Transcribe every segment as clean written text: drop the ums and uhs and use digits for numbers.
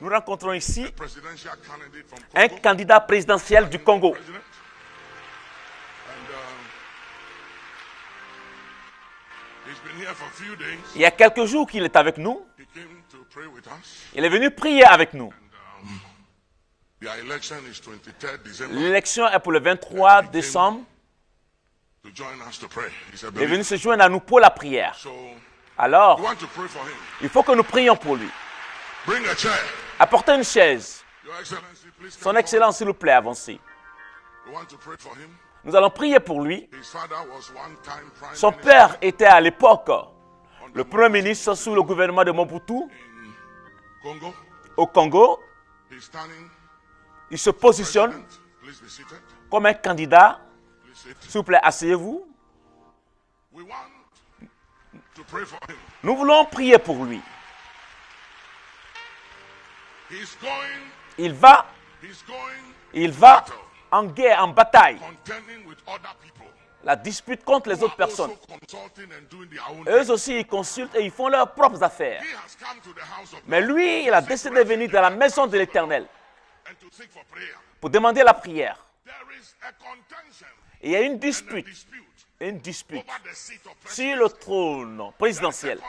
Nous rencontrons ici un candidat présidentiel du Congo. Il y a quelques jours qu'il est avec nous. Il est venu prier avec nous. L'élection est pour le 23 décembre. Il est venu se joindre à nous pour la prière. Alors, il faut que nous prions pour lui. Apportez une chaise. Son Excellence, s'il vous plaît, avancez. Nous allons prier pour lui. Son père était à l'époque le Premier ministre sous le gouvernement de Mobutu au Congo. Il se positionne comme un candidat. S'il vous plaît, asseyez-vous. Nous voulons prier pour lui. Il va en guerre, en bataille. La dispute contre les autres personnes. Eux aussi, ils consultent et ils font leurs propres affaires. Mais lui, il a décidé de venir dans la maison de l'Éternel pour demander la prière. Et il y a une dispute sur le trône présidentiel.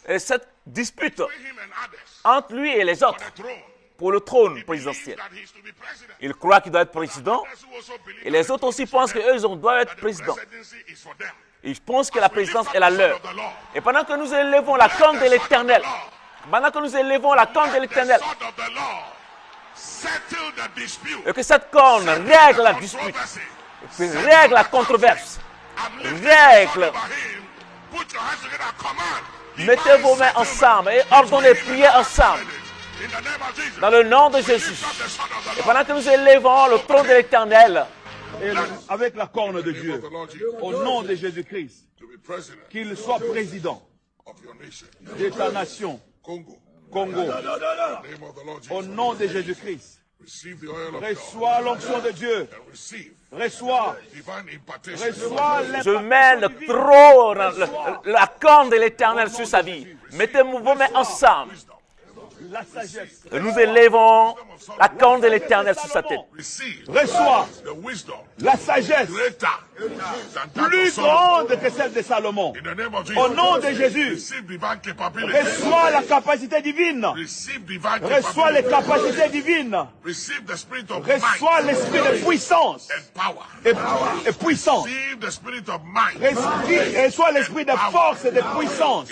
Et cette dispute entre lui et les autres pour le trône présidentiel. Il croit qu'il doit être président et les autres aussi pensent qu'eux doivent être présidents. Ils pensent que la présidence est la leur. Et pendant que nous élevons la corne de l'Éternel, et que cette corne règle la dispute, règle la controverse, règle. Mettez vos mains ensemble et ordonnez prier ensemble. Dans le nom de Jésus. Et pendant que nous élevons le trône de l'Éternel, avec la corne de Dieu, au nom de Jésus-Christ, qu'il soit président de ta nation, Congo, au nom de Jésus-Christ. Reçois l'onction de Dieu. Reçois je mets le trône, la corne de l'Éternel sur sa vie. Mettez vos mains ensemble. la sagesse. Et nous élevons la corne de l'Éternel sur sa tête. Reçois la sagesse plus grande que celle de Salomon. Au nom de Jésus, reçois la capacité divine. Reçois les capacités divines. Reçois l'esprit de puissance et puissance. Reçois l'esprit de force et de puissance.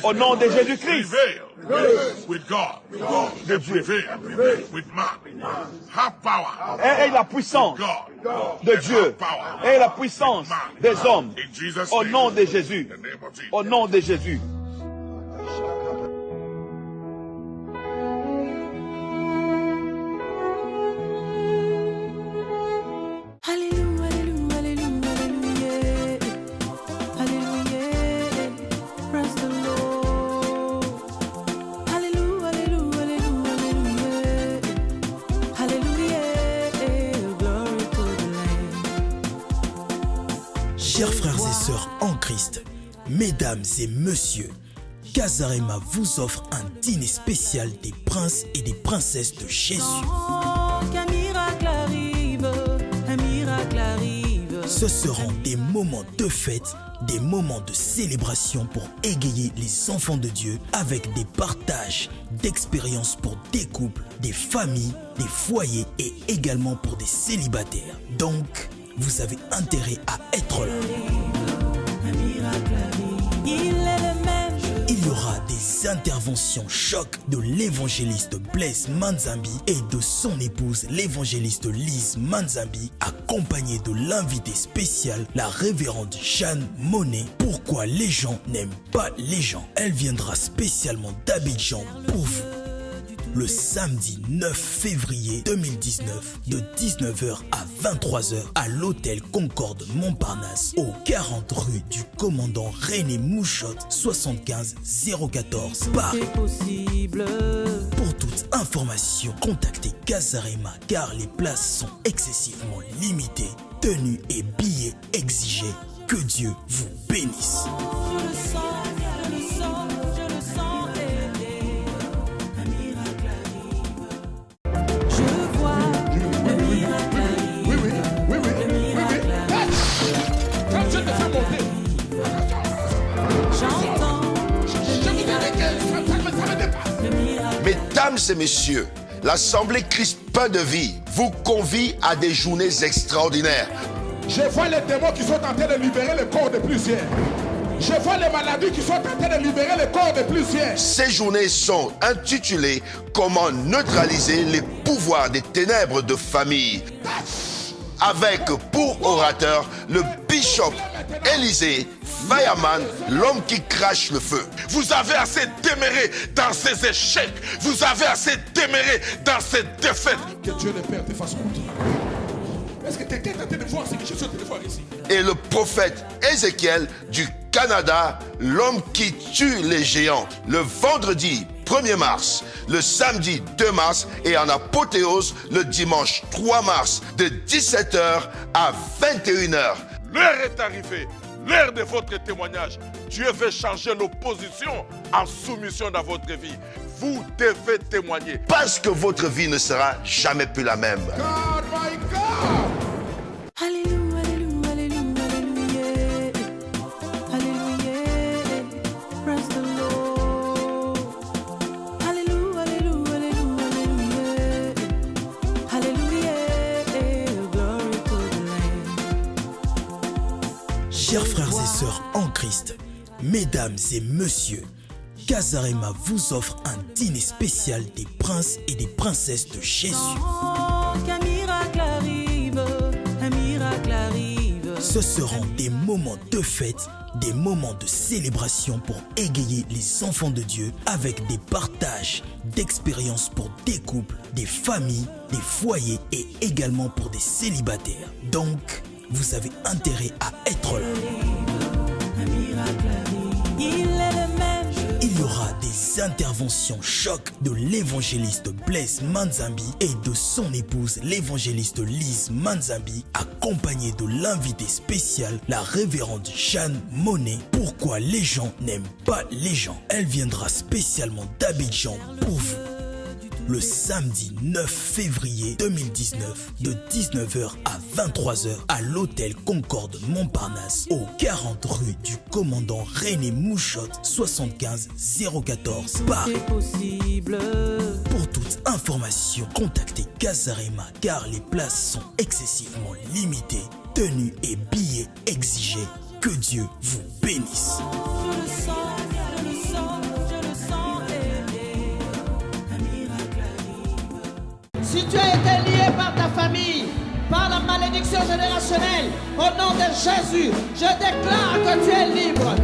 Au nom de Jésus-Christ. De Dieu. Et la puissance de Dieu. Et la puissance des hommes. Au nom de Jésus. Au nom de Jésus. Chers frères et sœurs en Christ, mesdames et messieurs, Kazarema vous offre un dîner spécial des princes et des princesses de Jésus. Qu'un miracle arrive, un miracle arrive. Ce seront des moments de fête, des moments de célébration pour égayer les enfants de Dieu avec des partages d'expériences pour des couples, des familles, des foyers et également pour des célibataires. Donc, vous avez intérêt à être là. Il y aura des interventions choc de l'évangéliste Blaise Manzambi et de son épouse l'évangéliste Lise Manzambi, accompagnée de l'invité spécial, la révérende Jeanne Monnet. Pourquoi les gens n'aiment pas les gens? Elle viendra spécialement d'Abidjan pour vous. Le samedi 9 février 2019 de 19h à 23h à l'hôtel Concorde Montparnasse au 40 rue du commandant René Mouchotte 75 014 Paris. Pour toute information, contactez Kazarema car les places sont excessivement limitées. Tenues et billets exigés. Que Dieu vous bénisse. Mesdames et messieurs, l'Assemblée Christ Pain de Vie vous convie à des journées extraordinaires. Je vois les démons qui sont en train de libérer le corps de plusieurs. Je vois les maladies qui sont en train de libérer le corps de plusieurs. Ces journées sont intitulées « Comment neutraliser les pouvoirs des ténèbres de famille » avec pour orateur le bishop Élisée Fireman, l'homme qui crache le feu. Vous avez assez déméré dans ces échecs. Vous avez assez déméré dans ces défaites. Que Dieu le Père te fasse compte. Est-ce que quelqu'un est en train de voir ce que je suis en train de voir ici? Et le prophète Ézéchiel du Canada, l'homme qui tue les géants, le vendredi 1er mars, le samedi 2 mars et en apothéose le dimanche 3 mars de 17h à 21h. L'heure est arrivée, l'heure de votre témoignage. Dieu veut changer l'opposition en soumission dans votre vie. Vous devez témoigner. Parce que votre vie ne sera jamais plus la même. God, my God! Alléluia, alléluia, alléluia, alléluia, praise the Lord. Alléluia, alléluia, alléluia, alléluia, glory to the Lamb. Chers frères et sœurs en Christ, mesdames et messieurs, Casarema vous offre un dîner spécial des princes et des princesses de Jésus. Qu'un miracle arrive, un miracle arrive. Ce seront des moments de fête, des moments de célébration pour égayer les enfants de Dieu avec des partages d'expériences pour des couples, des familles, des foyers et également pour des célibataires. Donc, vous avez intérêt à être là. Un miracle arrive, il est le même. Il y aura des interventions choc de l'évangéliste Blaise Manzambi et de son épouse l'évangéliste Lise Manzambi, accompagnée de l'invité spécial, la révérende Jeanne Monet. Pourquoi les gens n'aiment pas les gens? Elle viendra spécialement d'Abidjan pour vous. Le samedi 9 février 2019 de 19h à 23h à l'hôtel Concorde Montparnasse au 40 rue du commandant René Mouchotte 75 014 Paris. C'est possible. Pour toute information, contactez Casarema car les places sont excessivement limitées. Tenues et billets exigés. Que Dieu vous bénisse. Je le sens, je le sens, je le sens. Un miracle arrive. Si tu as été lié par ta famille, par la malédiction générationnelle, au nom de Jésus, je déclare que tu es libre.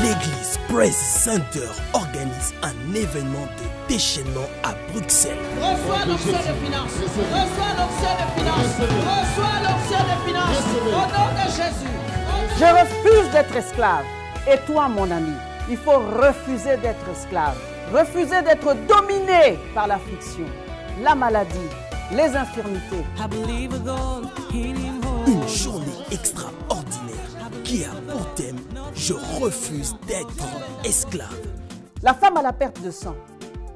L'église Praise Center organise un événement de déchaînement à Bruxelles. Reçois l'onction de finances. Reçois l'onction de finances. Reçois l'onction de finances. Au nom de Jésus. Je refuse d'être esclave. Et toi, mon ami, il faut refuser d'être esclave. Refuser d'être dominé par l'affliction, la maladie, les infirmités. I believe God, heal him whole. Une journée extraordinaire qui a pour thème « Je refuse d'être esclave ». La femme à la perte de sang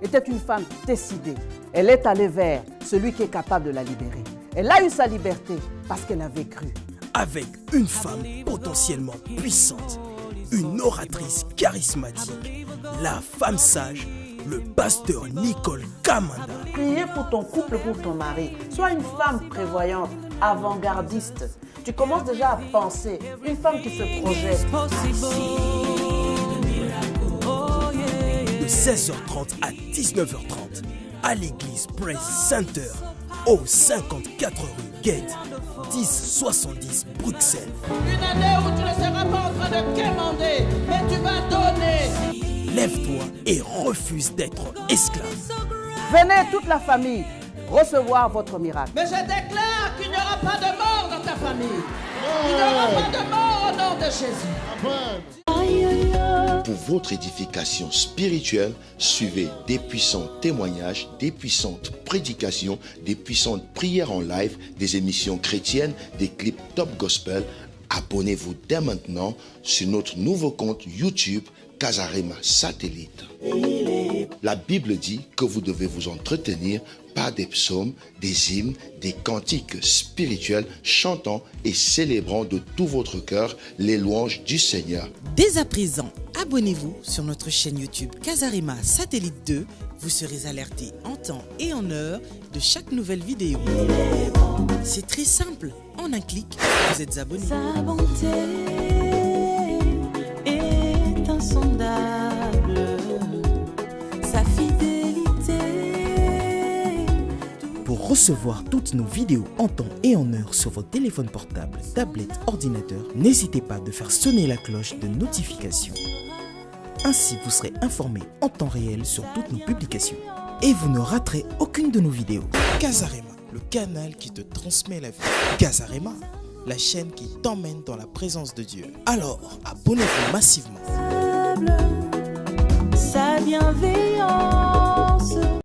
était une femme décidée. Elle est allée vers celui qui est capable de la libérer. Elle a eu sa liberté parce qu'elle avait cru. Avec une femme potentiellement puissante, une oratrice charismatique, la femme sage, le pasteur Nicole Kamanda. Priez pour ton couple, pour ton mari. Sois une femme prévoyante, avant-gardiste. Tu commences déjà à penser, une femme qui se projette. De 16h30 à 19h30 à l'église Praise Center au 54 rue Gate, 1070 Bruxelles. Une année où tu ne seras pas en train de quémander, mais tu vas donner. Lève-toi et refuse d'être esclave. Venez toute la famille recevoir votre miracle. Mais je déclare qu'il n'y aura pas de mort dans ta famille. Il n'y aura pas de mort au nom de Jésus. Pour votre édification spirituelle, suivez des puissants témoignages, des puissantes prédications, des puissantes prières en live, des émissions chrétiennes, des clips top gospel. Abonnez-vous dès maintenant sur notre nouveau compte YouTube Casarema Satellite. La Bible dit que vous devez vous entretenir par des psaumes, des hymnes, des cantiques spirituels, chantant et célébrant de tout votre cœur les louanges du Seigneur. Dès à présent, abonnez-vous sur notre chaîne YouTube Casarema Satellite 2 Vous serez alerté en temps et en heure de chaque nouvelle vidéo. C'est très simple, en un clic, vous êtes abonné. Sa bonté est insondable, sa fidélité. Pour recevoir toutes nos vidéos en temps et en heure sur vos téléphones portables, tablettes, ordinateurs, n'hésitez pas de faire sonner la cloche de notification. Ainsi, vous serez informé en temps réel sur toutes nos publications. Et vous ne raterez aucune de nos vidéos. Casarema, le canal qui te transmet la vie. Casarema, la chaîne qui t'emmène dans la présence de Dieu. Alors, abonnez-vous massivement. Sa bienveillance